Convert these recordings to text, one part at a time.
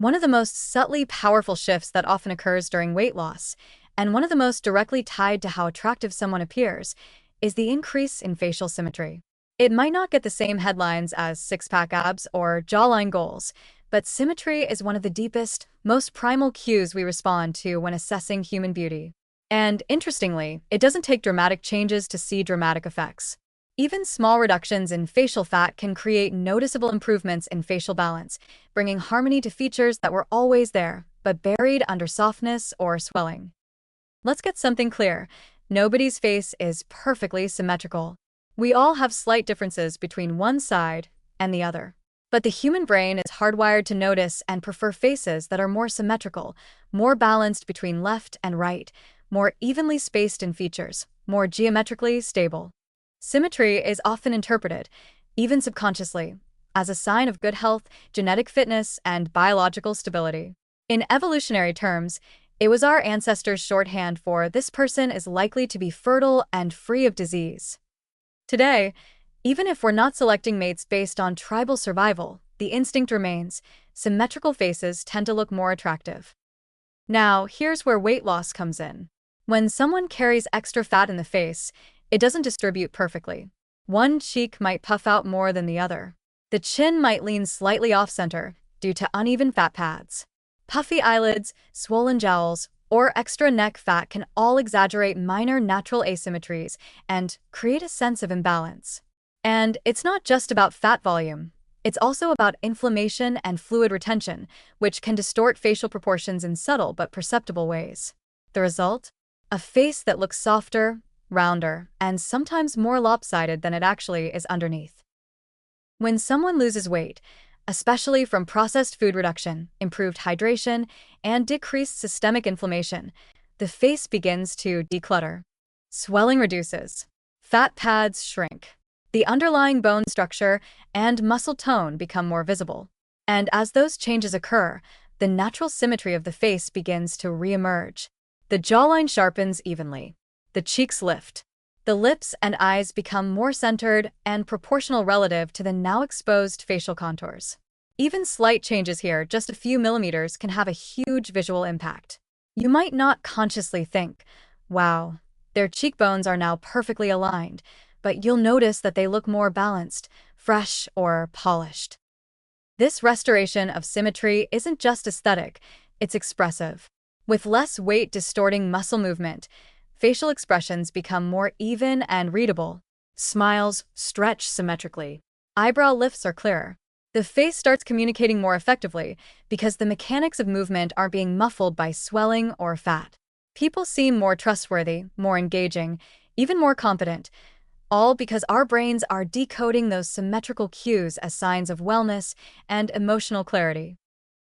One of the most subtly powerful shifts that often occurs during weight loss, and one of the most directly tied to how attractive someone appears, is the increase in facial symmetry. It might not get the same headlines as six-pack abs or jawline goals, but symmetry is one of the deepest, most primal cues we respond to when assessing human beauty. And interestingly, it doesn't take dramatic changes to see dramatic effects. Even small reductions in facial fat can create noticeable improvements in facial balance, bringing harmony to features that were always there, but buried under softness or swelling. Let's get something clear. Nobody's face is perfectly symmetrical. We all have slight differences between one side and the other. But the human brain is hardwired to notice and prefer faces that are more symmetrical, more balanced between left and right, more evenly spaced in features, more geometrically stable. Symmetry is often interpreted, even subconsciously, as a sign of good health, genetic fitness, and biological stability. In evolutionary terms, it was our ancestors' shorthand for "this person is likely to be fertile and free of disease." Today, even if we're not selecting mates based on tribal survival, the instinct remains: symmetrical faces tend to look more attractive. Now, here's where weight loss comes in. When someone carries extra fat in the face, it doesn't distribute perfectly. One cheek might puff out more than the other. The chin might lean slightly off-center due to uneven fat pads. Puffy eyelids, swollen jowls, or extra neck fat can all exaggerate minor natural asymmetries and create a sense of imbalance. And it's not just about fat volume. It's also about inflammation and fluid retention, which can distort facial proportions in subtle but perceptible ways. The result? A face that looks softer, rounder, and sometimes more lopsided than it actually is underneath. When someone loses weight, especially from processed food reduction, improved hydration, and decreased systemic inflammation, the face begins to declutter. Swelling reduces. Fat pads shrink. The underlying bone structure and muscle tone become more visible. And as those changes occur, the natural symmetry of the face begins to reemerge. The jawline sharpens evenly. The cheeks lift. The lips and eyes become more centered and proportional relative to the now exposed facial contours. Even slight changes here, just a few millimeters, can have a huge visual impact. You might not consciously think, "Wow, their cheekbones are now perfectly aligned," but you'll notice that they look more balanced, fresh, or polished. This restoration of symmetry isn't just aesthetic, it's expressive. With less weight distorting muscle movement, facial expressions become more even and readable. Smiles stretch symmetrically. Eyebrow lifts are clearer. The face starts communicating more effectively because the mechanics of movement aren't being muffled by swelling or fat. People seem more trustworthy, more engaging, even more competent, all because our brains are decoding those symmetrical cues as signs of wellness and emotional clarity.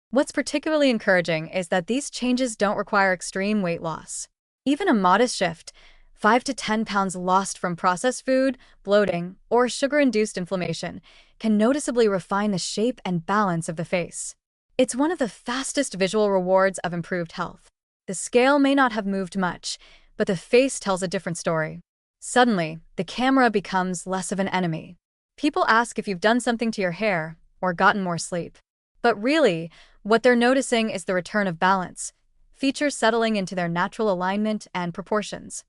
What's particularly encouraging is that these changes don't require extreme weight loss. Even a modest shift, 5 to 10 pounds lost from processed food, bloating, or sugar-induced inflammation, can noticeably refine the shape and balance of the face. It's one of the fastest visual rewards of improved health. The scale may not have moved much, but the face tells a different story. Suddenly, the camera becomes less of an enemy. People ask if you've done something to your hair or gotten more sleep. But really, what they're noticing is the return of balance, features settling into their natural alignment and proportions.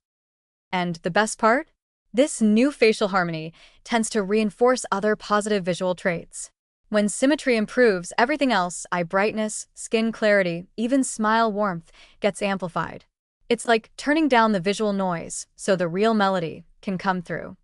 And the best part? This new facial harmony tends to reinforce other positive visual traits. When symmetry improves, everything else, eye brightness, skin clarity, even smile warmth, gets amplified. It's like turning down the visual noise so the real melody can come through.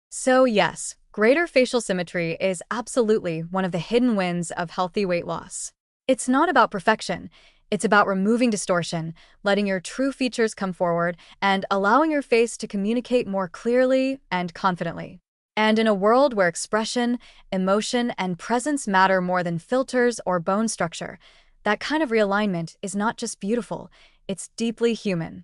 So yes, greater facial symmetry is absolutely one of the hidden wins of healthy weight loss. It's not about perfection. It's about removing distortion, letting your true features come forward, and allowing your face to communicate more clearly and confidently. And in a world where expression, emotion, and presence matter more than filters or bone structure, that kind of realignment is not just beautiful, it's deeply human.